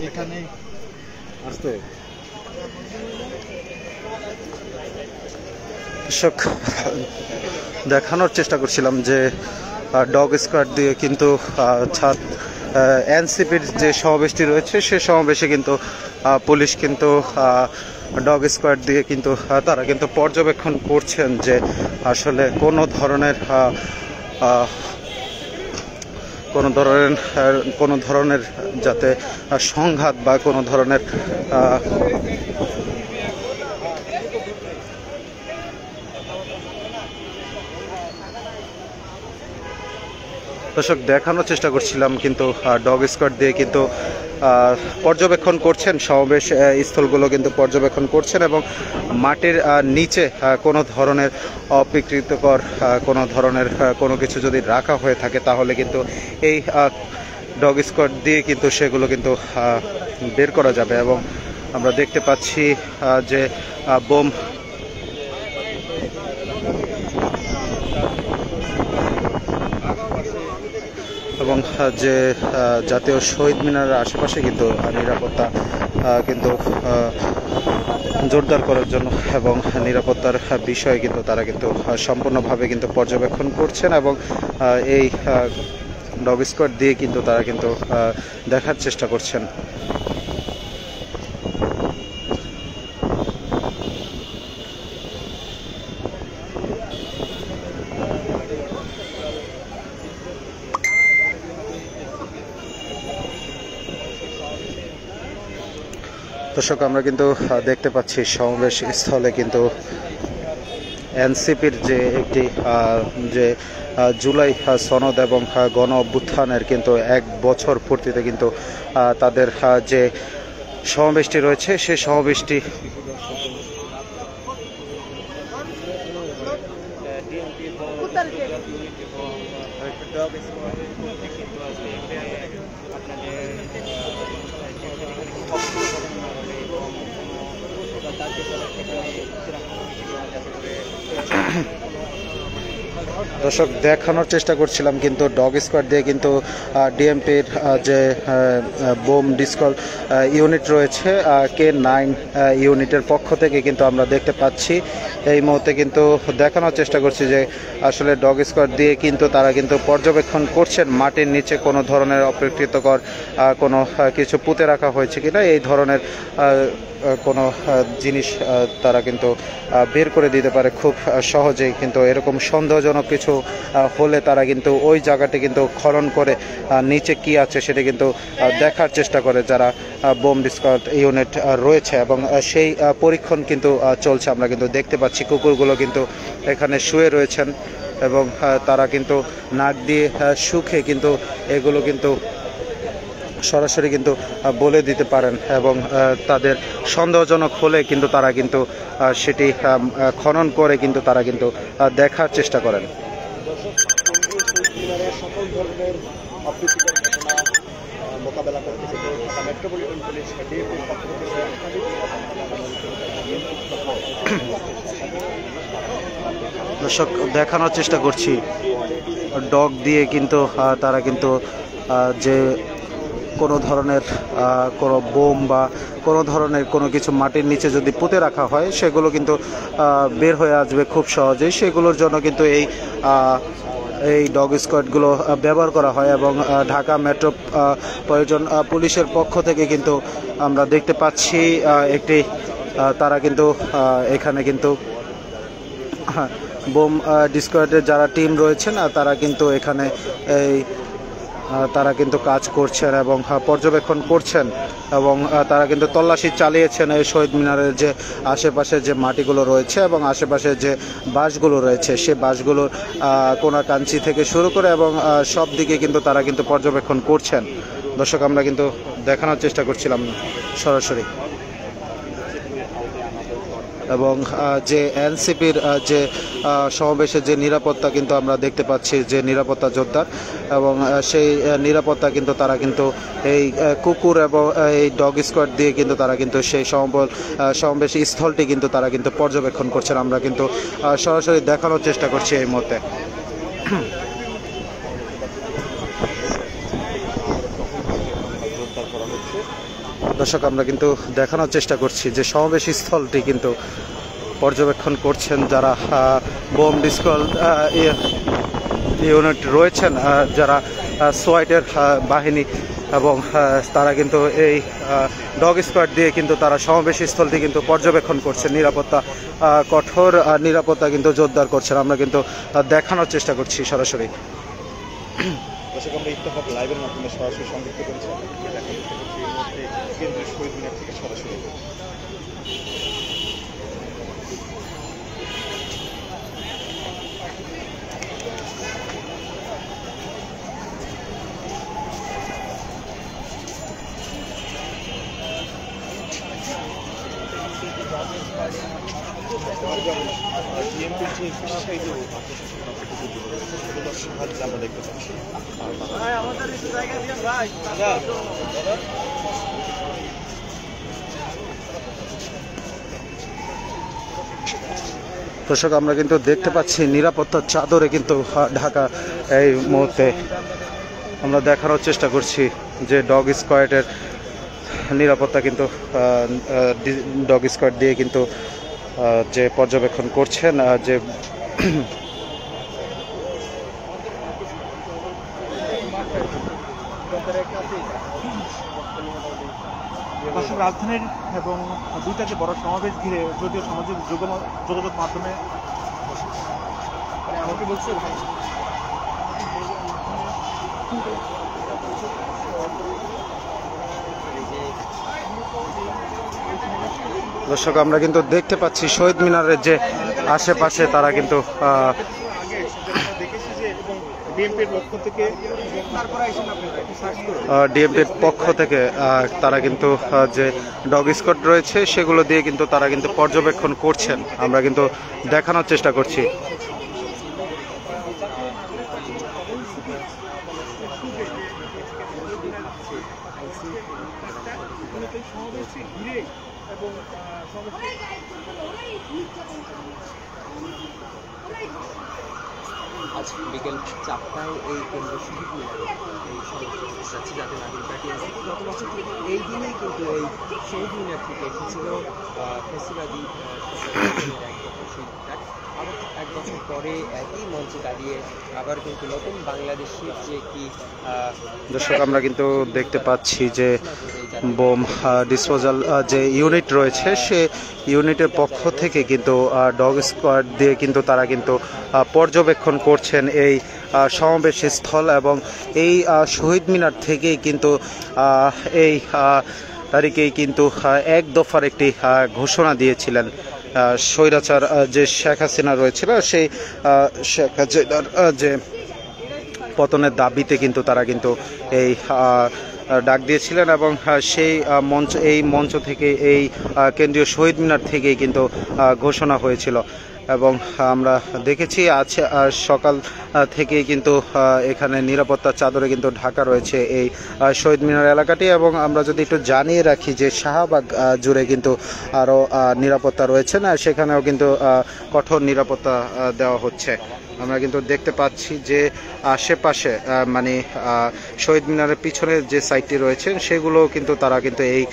এখানে আসতে দর্শক দেখানোর চেষ্টা করছিলাম যে ডগ স্কোয়াড দিয়ে কিন্তু এনসিপির যে সমাবেশটি রয়েছে সে সমাবেশে কিন্তু পুলিশ কিন্তু ডগ স্কোয়াড দিয়ে কিন্তু তারা কিন্তু পর্যবেক্ষণ করছেন যে আসলে কোনো ধরনের যাতে সংঘাত বা কোনো ধরনের দর্শক দেখানোর চেষ্টা করছিলাম কিন্তু ডগ স্কোয়াড দিয়ে কিন্তু পর্যবেক্ষণ করছেন সমাবেশ স্থলগুলো কিন্তু পর্যবেক্ষণ করছেন এবং মাটির নিচে কোনো ধরনের অপ্রীতিকর কোনো ধরনের কোনো কিছু যদি রাখা হয়ে থাকে তাহলে কিন্তু এই ডগ স্কোয়াড দিয়ে কিন্তু সেগুলো কিন্তু বের করা যাবে এবং আমরা দেখতে পাচ্ছি যে বোম এবং যে জাতীয় শহীদ মিনারের আশেপাশে কিন্তু নিরাপত্তা কিন্তু জোরদার করার জন্য এবং নিরাপত্তার বিষয়ে কিন্তু তারা কিন্তু সম্পূর্ণভাবে কিন্তু পর্যবেক্ষণ করছেন এবং এই ডগ স্কোয়াড দিয়ে কিন্তু তারা কিন্তু দেখার চেষ্টা করছেন। দর্শক আমরা কিন্তু দেখতে পাচ্ছি সমাবেশ স্থলে কিন্তু এনসিপির যে একটি যে জুলাই সনদ এবং গণ অভ্যুত্থানের কিন্তু 1 বছর পূর্তিতে কিন্তু তাদের যে সমাবেশটি রয়েছে সেই সমাবেশটি দর্শক দেখানোর চেষ্টা করছিলাম কিন্তু ডগ স্কোয়াড দিয়ে কিন্তু ডিএমপির যে বোম ডিসকল ইউনিট রয়েছে K9 ইউনিটের পক্ষ থেকে কিন্তু আমরা দেখতে পাচ্ছি এই মুহূর্তে কিন্তু দেখানোর চেষ্টা করছি যে আসলে ডগ স্কোয়াড দিয়ে কিন্তু তারা কিন্তু পর্যবেক্ষণ করছেন মাটির নিচে কোনো ধরনের অপ্রীতিকর কোনো কিছু পুঁতে রাখা হয়েছে কিনা এই ধরনের কোনো জিনিস তারা কিন্তু বের করে দিতে পারে খুব সহজেই কিন্তু এরকম সন্দেহজনক কিছু হলে তারা কিন্তু ওই জায়গাটি কিন্তু খনন করে নিচে কি আছে সেটা কিন্তু দেখার চেষ্টা করে যারা বোম ডিসকট ইউনিট রয়েছে এবং সেই পরীক্ষণ কিন্তু চলছে আমরা কিন্তু দেখতে পাচ্ছি কুকুরগুলো কিন্তু এখানে শুয়ে রয়েছেন এবং তারা কিন্তু নাক দিয়ে শুকে কিন্তু এগুলো কিন্তু সরাসরি কিন্তু বলে দিতে পারেন এবং তাদের সন্দেহজনক হলে কিন্তু তারা কিন্তু সেটি খনন করে কিন্তু তারা কিন্তু দেখার চেষ্টা করেন। সকল ধরনের অপ্রীতিকর ঘটনা মোকাবেলা করতেছে ঢাকা মেট্রোপলিটন পুলিশ ডিএমপির পক্ষ থেকে দর্শক দেখানোর চেষ্টা করছি ডগ দিয়ে কিন্তু তারা কিন্তু যে কোনো ধরনের কোনো বোম বা কোনো ধরনের কোনো কিছু মাটির নিচে যদি পুঁতে রাখা হয় সেগুলো কিন্তু বের হয়ে আসবে খুব সহজেই সেগুলোর জন্য কিন্তু এই ডগ স্কোয়াডগুলো ব্যবহার করা হয় এবং ঢাকা মেট্রোপলিটন পুলিশের পক্ষ থেকে কিন্তু আমরা দেখতে পাচ্ছি একটি তারা কিন্তু এখানে কিন্তু বোম ডিসকোয়াডের যারা টিম রয়েছেন তারা কিন্তু এখানে তারা কিন্তু কাজ করছেন এবং পর্যবেক্ষণ করছেন এবং তারা কিন্তু তল্লাশি চালিয়েছেন এই শহীদ মিনারের যে আশেপাশে যে মাটিগুলো রয়েছে এবং আশেপাশে যে বাসগুলো রয়েছে সে বাসগুলোর কোনাকাঞ্চি থেকে শুরু করে এবং সব দিকে কিন্তু তারা কিন্তু পর্যবেক্ষণ করছেন। দর্শক আমরা কিন্তু দেখানোর চেষ্টা করছিলাম সরাসরি এবং যে এনসিপির যে সমাবেশের যে নিরাপত্তা কিন্তু আমরা দেখতে পাচ্ছি যে নিরাপত্তা জোরদার এবং সেই নিরাপত্তা কিন্তু তারা কিন্তু এই কুকুর এবং এই ডগ স্কোয়াড দিয়ে কিন্তু তারা কিন্তু সেই সমাবেশ স্থলটি কিন্তু তারা কিন্তু পর্যবেক্ষণ করছেন। আমরা কিন্তু সরাসরি দেখানোর চেষ্টা করছি এই মুহূর্তে। জোরদার করা হচ্ছে। দর্শক, আমরা কিন্তু দেখানোর চেষ্টা করছি যে সমাবেশ স্থলটি কিন্তু পর্যবেক্ষণ করছেন যারা বোম ডিসকল ইউনিট রয়েছেন, যারা সোয়াইটের বাহিনী, এবং তারা কিন্তু এই ডগ স্কোয়াড দিয়ে কিন্তু তারা সমাবেশ স্থলটি কিন্তু পর্যবেক্ষণ করছেন। নিরাপত্তা কঠোর নিরাপত্তা কিন্তু জোরদার করছেন। আমরা কিন্তু দেখানোর চেষ্টা করছি সরাসরি। দর্শক, আমরা ইত্তেফাক লাইভের মাধ্যমে সরাসরি সংযুক্ত করেছি। কেন্দ্রীয় শহীদ মিনার থেকে সরাসরি। বিএনপির যে সাহায্য আমরা দেখতে পাচ্ছি। দর্শক, আমরা কিন্তু দেখতে পাচ্ছি নিরাপত্তার চাদরে কিন্তু ঢাকা এই মুহূর্তে। আমরা দেখানোর চেষ্টা করছি যে ডগ স্কোয়াডের নিরাপত্তা কিন্তু ডগ স্কোয়াড দিয়ে কিন্তু যে পর্যবেক্ষণ করছেন যে রাজধানীর এবং দুইটা যে বড় সমাবেশ ঘিরে যদিও সামাজিক যোগাযোগ মাধ্যমে আমাকে বলছে ভাই দর্শক, আমরা কিন্তু দেখতে পাচ্ছি শহীদ মিনারের যে আশেপাশে তারা কিন্তু ডিএমপির পক্ষ থেকে তারা কিন্তু যে ডগ স্কোয়াড রয়েছে সেগুলো দিয়ে কিন্তু তারা কিন্তু পর্যবেক্ষণ করছেন। আমরা কিন্তু দেখানোর চেষ্টা করছি। আজ বিকেল 4টায় এই কেন্দ্র শহীদ মিনারে এই সমাবেশ যাচ্ছে জাতীয় নাগরিক পার্টি এনসিপি। গত বছর থেকে এই দিনেই কিন্তু এই শহীদ মিনার থেকে এসেছিল ফেসিবাদী আবার এক বছর পরে একই মঞ্চে দাঁড়িয়ে আবার কিন্তু নতুন বাংলাদেশের যে একটি দর্শক, আমরা কিন্তু দেখতে পাচ্ছি যে বোম ডিসপোজাল যে ইউনিট রয়েছে সে ইউনিটের পক্ষ থেকে কিন্তু ডগ স্কোয়াড দিয়ে কিন্তু তারা কিন্তু পর্যবেক্ষণ করছেন এই সমাবেশ স্থল, এবং এই শহীদ মিনার থেকেই কিন্তু এই তারিখেই কিন্তু এক দফার একটি ঘোষণা দিয়েছিলেন স্বৈরাচার যে শেখ হাসিনা রয়েছিল, সেই শেখ হাসিনার যে পতনের দাবিতে কিন্তু তারা কিন্তু এই ডাক দিয়েছিলেন, এবং সেই মঞ্চ থেকে এই কেন্দ্রীয় শহীদ মিনার থেকেই কিন্তু ঘোষণা হয়েছিল। এবং আমরা দেখেছি আজ সকাল থেকেই কিন্তু এখানে নিরাপত্তার চাদরে কিন্তু ঢাকা রয়েছে এই শহীদ মিনার এলাকাটি। এবং আমরা যদি একটু জানিয়ে রাখি যে শাহবাগ জুড়ে কিন্তু আরও নিরাপত্তা রয়েছে না, সেখানেও কিন্তু কঠোর নিরাপত্তা দেওয়া হচ্ছে। আমরা কিন্তু দেখতে পাচ্ছি যে আশেপাশে মানে শহীদ মিনারের পিছনে যে সাইটটি রয়েছে সেগুলো কিন্তু তারা কিন্তু এই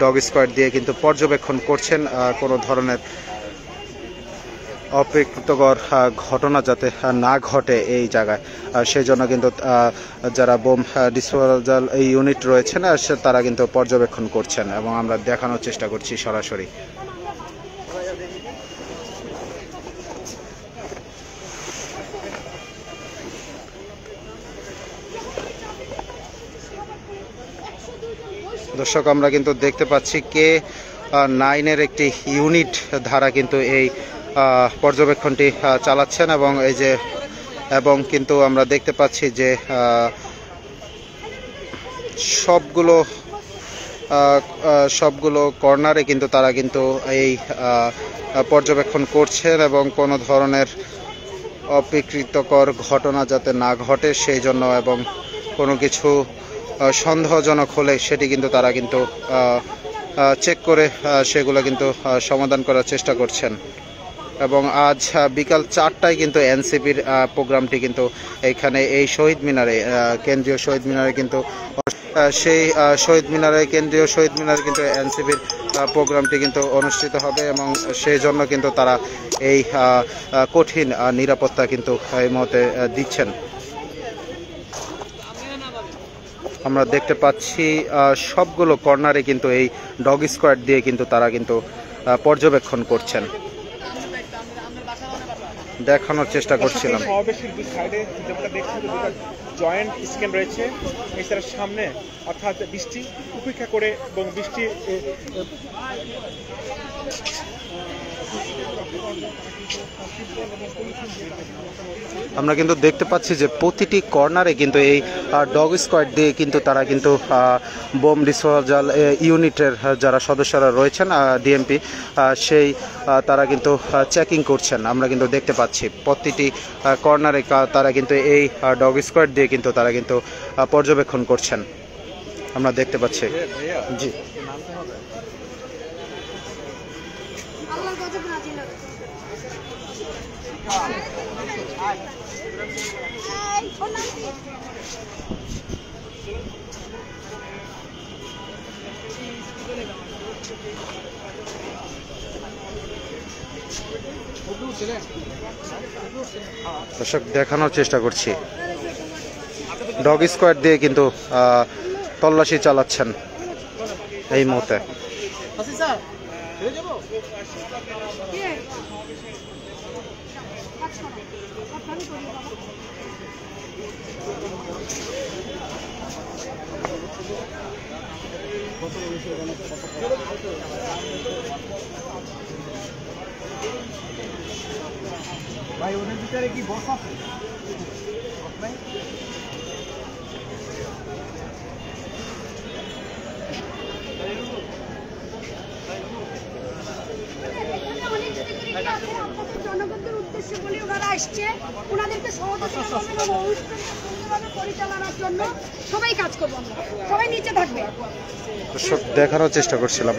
ডগ স্কোয়াড দিয়ে কিন্তু পর্যবেক্ষণ করছেন কোনো ধরনের অপ্রীতিকর ঘটনা যাতে না ঘটে এই জায়গায়। সেই জন্য কিন্তু যারা বোম ডিসপোজাল এই ইউনিট রয়েছে না তারা কিন্তু পর্যবেক্ষণ করছেন, এবং আমরা দেখানোর চেষ্টা করছি সরাসরি। দর্শক, আমরা কিন্তু দেখতে পাচ্ছি K9-এর একটি ইউনিট ধারা কিন্তু এই পর্যবেক্ষণটি চালাচ্ছেন, এবং কিন্তু আমরা দেখতে পাচ্ছি যে সবগুলো কর্নারে কিন্তু তারা কিন্তু এই পর্যবেক্ষণ করছেন, এবং কোনো ধরনের অপ্রীতিকর ঘটনা যাতে না ঘটে সেই জন্য, এবং কোনো কিছু সন্দেহজনক হলে সেটি কিন্তু তারা কিন্তু চেক করে সেগুলো কিন্তু সমাধান করার চেষ্টা করছেন। এবং আজ বিকাল 4টায় কিন্তু এনসিপির প্রোগ্রামটি কিন্তু এখানে এই শহীদ মিনারে কেন্দ্রীয় শহীদ মিনারে কিন্তু সেই শহীদ মিনারে, কেন্দ্রীয় শহীদ মিনারে কিন্তু এনসিপির প্রোগ্রামটি কিন্তু অনুষ্ঠিত হবে এবং সেই জন্য কিন্তু তারা এই কঠিন নিরাপত্তা কিন্তু এই মুহূর্তে দিচ্ছেন। আমরা দেখতে পাচ্ছি সবগুলো কর্নারে কিন্তু এই ডগ স্কোয়াড দিয়ে কিন্তু তারা কিন্তু পর্যবেক্ষণ করছেন, দেখানোর চেষ্টা করছিলাম। সমাবেশের দুই সাইডে যেমনটা দেখছেন দুটো জয়েন্ট স্ক্যান রয়েছে এছাড়া সামনে, অর্থাৎ বৃষ্টি উপেক্ষা করে এবং বৃষ্টি আমরা কিন্তু দেখতে পাচ্ছি যে প্রতিটি কর্নারে কিন্তু এই ডগ স্কোয়াড দিয়ে কিন্তু তারা কিন্তু বোম ডিসপোজাল ইউনিটের যারা সদস্যরা রয়েছেন ডিএমপি সেই তারা কিন্তু চেকিং করছেন। আমরা কিন্তু দেখতে পাচ্ছি প্রতিটি কর্নারে তারা কিন্তু এই ডগ স্কোয়াড দিয়ে কিন্তু তারা কিন্তু পর্যবেক্ষণ করছেন, আমরা দেখতে পাচ্ছি। জি, দর্শক দেখানোর চেষ্টা করছি, ডগ স্কোয়াড দিয়ে কিন্তু তল্লাশি চালাচ্ছেন এই মুহূর্তে। ভাই ওদের ভিতরে কি বস আছে? জনগণদের উদ্দেশ্যে বলে ওনারা আসছে, ওনাদেরকে সহযোগিতা পরিচালনার জন্য সবাই কাজ করবো, আমরা সবাই নিচে থাকবে। দেখানোর চেষ্টা করছিলাম।